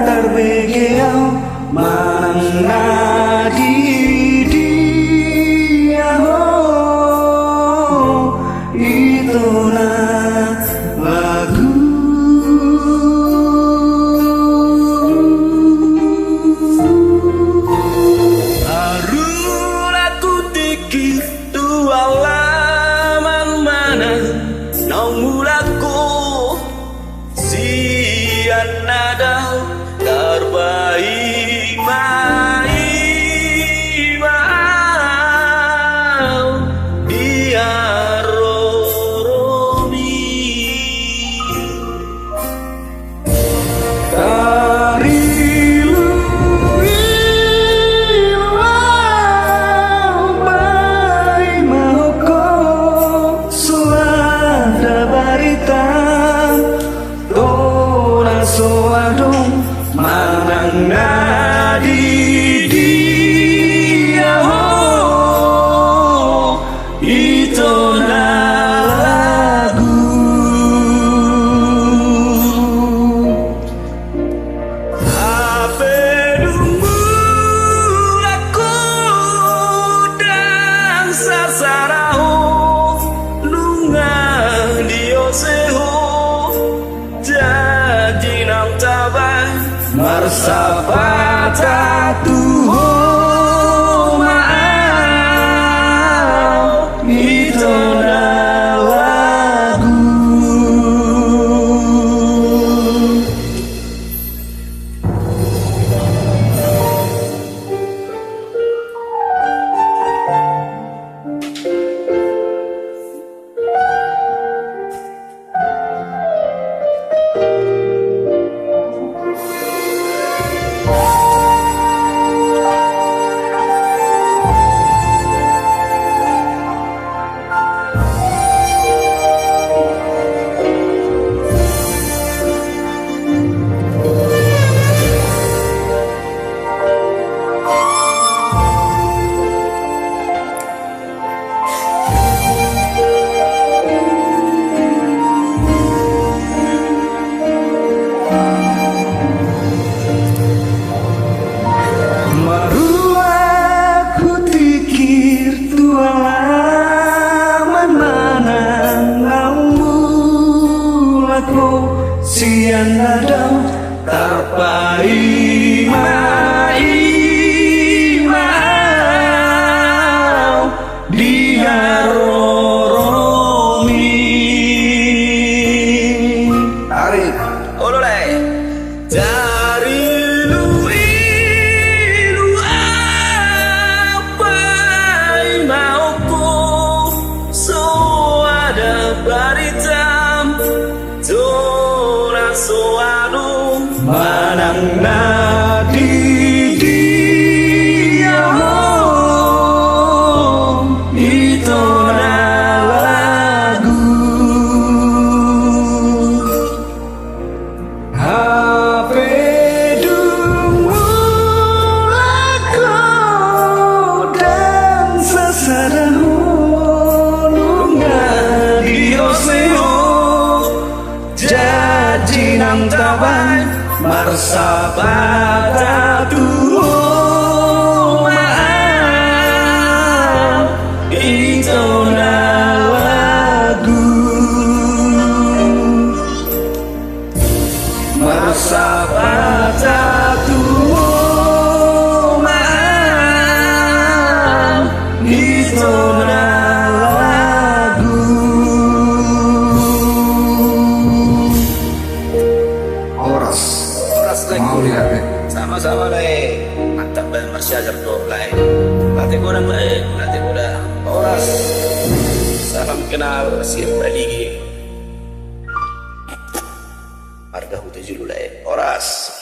terbegeau manang nadi dia itu na lagu Harun aku tikir dua laman mana nau mulaku sian nada terbaik mai mau dia roroni manang nadi dia itu na lagu Hape dungu aku dan sasaraho lunga dioseho jadi nang tabai Marsapata Tuhan maaf itu na lagu sian nada terpai mai mau dia roromi tarik ololai dari lu apa mauku so ada baritam soanu manang nadi dia itu na lagu hape dungu aku dan sasaraho lunga dioseo jinang tabai marsapata Tuhan maaf itu na lagu marsapata Tuhan maaf itu na mau lihat deh. Sama-sama lah mantap banget masih ajar tuh lah latih kurang baik latih udah oras salam kenal siap lagi harga hutu julu lah oras.